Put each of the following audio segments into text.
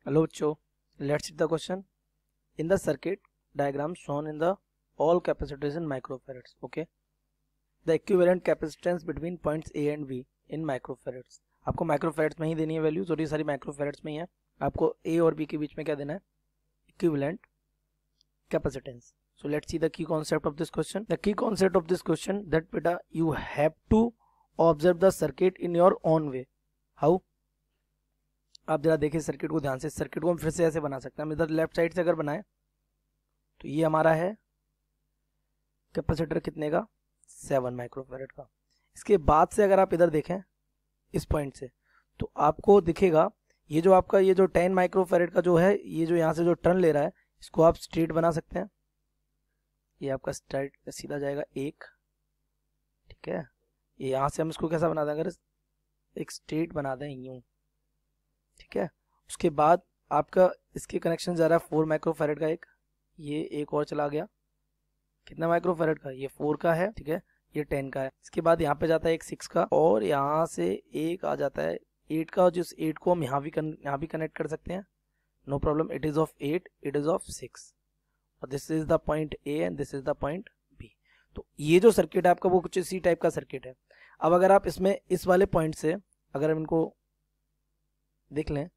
Hello बच्चों, let's see the question. In the circuit diagram shown in the all capacitors in microfarads, okay, the equivalent capacitance between points A and B in microfarads. आपको माइक्रोफेरेड्स में ही देनी है values और ये सारी माइक्रोफेरेड्स में ही है. आपको A और B के बीच में क्या देना है? Equivalent capacitance. So let's see the key concept of this question. The key concept of this question that beta you have to observe the circuit in your own way. How? आप जरा देखिए circuit को ध्यान से. Circuit को हम फिर से ऐसे बना सकते हैं. हम इधर लेफ्ट साइड से अगर बनाए तो ये हमारा है कैपेसिटर कितने का? 7 माइक्रोफैरड का. इसके बाद से अगर आप इधर देखें इस पॉइंट से तो आपको दिखेगा ये जो आपका ये जो 10 माइक्रोफैरड का जो है, ये जो यहाँ से जो टर्न ले रहा है इसको आप स्ट्रेट बना सकते हैं. ये आपका स्ट्रेट सीधा जाएगा एक, ठीक है. ये यहाँ से हम इसको कैसा बना दें? अगर एक स्ट्रेट बना दें यूं, ठीक है. उसके बाद आपका इसके कनेक्शन जा रहा है 4 माइक्रोफैरड का एक, ये एक और चला गया. कितना माइक्रोफैरड का? ये 4 का है, ठीक है. ये 10 का है. इसके बाद यहाँ पे जाता है एक 6 का और यहाँ से एक आ जाता है 8 का. जिस 8 को हम यहाँ भी कनेक्ट कर सकते हैं, no problem. It is of 8, it is of 6 और this is the point A and this is the point B. तो ये जो सर्किट है आपका वो कुछ इसी टाइप का सर्किट है. अब अगर आप इसमें इस वाले पॉइंट से अगर हम इनको देख लें,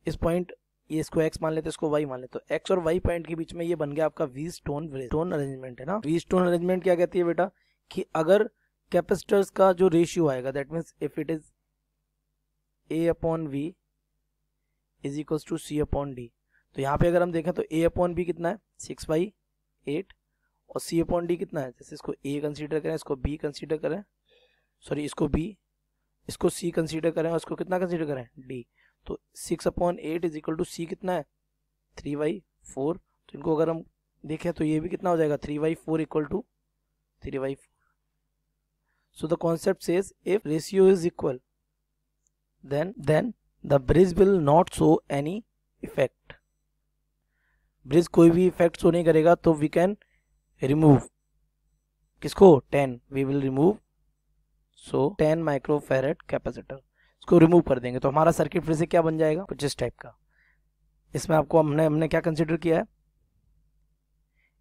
इस पॉइंट ये इसको x मान लेते, इसको y मान लेते, तो x और y पॉइंट के बीच में ये बन गया आपका वी स्टोन अरेंजमेंट है ना. वी स्टोन अरेंजमेंट क्या कहती है बेटा? कि अगर कैपेसिटर्स का जो रेशियो आएगा, that means if it is a upon v is equals to c upon d. तो यहाँ पे अगर हम देखें तो a अपॉन b कितना है? 6/8 और c अपॉन d कितना है? जैसे इसको a कंसीडर करें, इसको b कंसीडर करें, सॉरी इसको b, इसको c कंसीडर करें और इसको कितना कंसीडर करें? d. तो 6/8 इज इक्वल टू c कितना है? 3/4. तो इनको अगर हम देखें तो ये भी कितना हो जाएगा? 3/4 equal to 3/4. So the concept says if ratio is equal then the bridge will not show any effect. Bridge कोई भी इफेक्ट शो नहीं करेगा. तो वी कैन रिमूव किसको? 10. We will remove 10 microfarad capacitor. इसको रिमूव कर देंगे तो हमारा सर्किट फिर से क्या बन जाएगा? कुछ इस टाइप का. इसमें आपको हमने क्या कंसिडर किया है?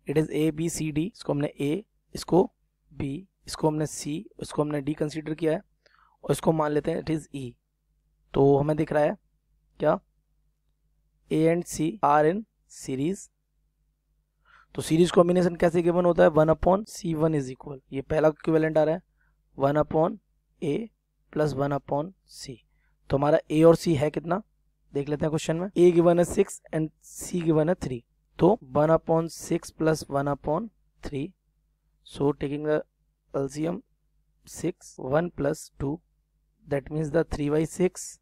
It is A B C D. इसको हमने ए, इसको बी, इसको हमने सी, इसको हमने डी कंसिडर किया है और इसको मान लेते हैं इट इज ई. तो हमें दिख रहा है क्या? A and C are in series. तो सीरीज कॉम्बिनेशन कैसे गिवन होता है? 1/C1 इज इक्वल, ये पहला इक्विवेलेंट आ रहा है 1/A प्लस 1/C. तो हमारा ए और सी है कितना? देख लेते हैं क्वेश्चन में. ए गिवन है 6 एंड सी गिवन है 3. तो 1/6 plus 1/3. So taking the LCM 6, 1 plus 2, that means the 3/6,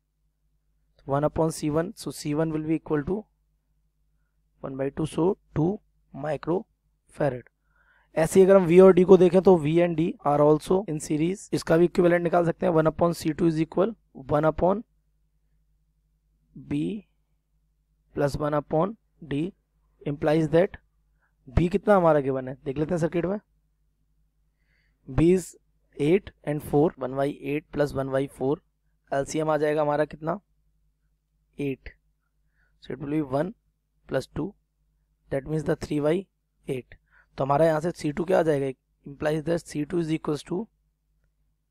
1/C1. So C1 will be equal to 1/2, so 2 microfarad. ऐसे अगर हम V और D को देखें तो V and D are also in series. इसका भी इक्विवेलेंट निकाल सकते हैं. 1/C2 is equal 1/B plus 1/D implies that B कितना हमारा गिवन है? देख लेते हैं सर्किट में. B is 8 and 4, 1/8 plus 1/4. LCM आ जाएगा हमारा कितना? 8. So it will be 1 plus 2, that means the 3/8. तो हमारा यहाँ से C2 क्या आ जाएगा? implies that C2 is equals to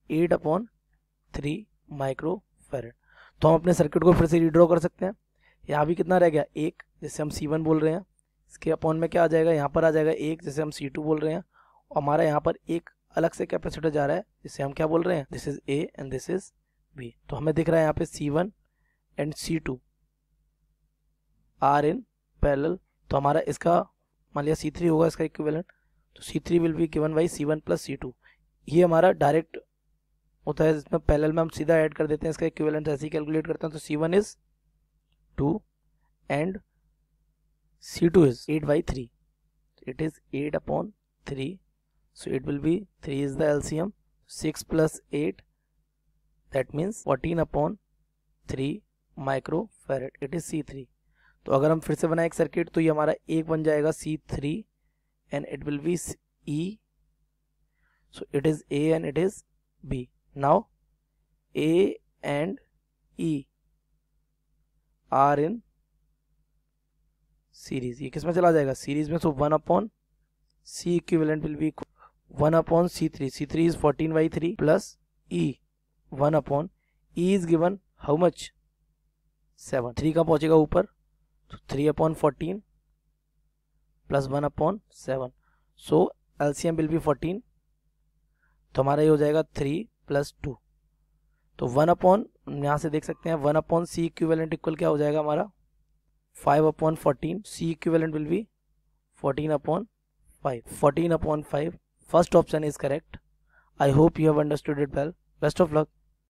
8/3 microfarad. तो हम अपने सर्किट को फिर से रीड्रॉ कर सकते हैं. यहाँ भी कितना रह गया? 1, जैसे हम C1 बोल रहे हैं. इसके अपॉन में क्या आ जाएगा? यहाँ पर आ जाएगा 1, जैसे हम C2 बोल रहे हैं. और हमारा यहाँ पर एक अलग से कैपेसिटर जा रहा है जिसे हम क्या बोल रहे हैं? This is A and this is B. तो हमें दिख रहा है यहाँ पे C1 and C2 are in parallel. तो हमारा इसका मान लिया C3 होगा इसका इक्विवेलेंट. तो C3 will be given by C1 plus C2. ये हमारा डायरेक्ट होता है, इसमें पैरेलल में हम सीधा ऐड कर देते हैं इसका इक्विवेलेंट, ऐसे ही कैलकुलेट करते हैं. तो C1 is 2 and C2 is 8/3. It is 8/3. So it will be 3 is the LCM. 6 plus 8, that means 14/3 microfarad. It is C3. तो अगर हम फिर से बनाए एक सर्किट तो ये हमारा एक बन जाएगा C3 and it will be E. So it is A and it is B. Now A and E are in series, ये किस में चला जाएगा, सीरीज में. So 1 upon C equivalent will be 1 upon C3. C3 is 14/3 plus E 1 upon E is given how much 7. 3 का पहुंचेगा ऊपर, तो 3 upon 14 plus 1 upon 7. So LCM will be 14. तो हमारा ये हो जाएगा 3 प्लस 2. तो 1 अपॉन, यहाँ से देख सकते हैं 1 अपॉन सी इक्विवेलेंट इक्वल क्या हो जाएगा हमारा 5 upon 14. C equivalent will be 14 upon 5. 14 upon 5. First option is correct. I hope you have understood it well. Best of luck.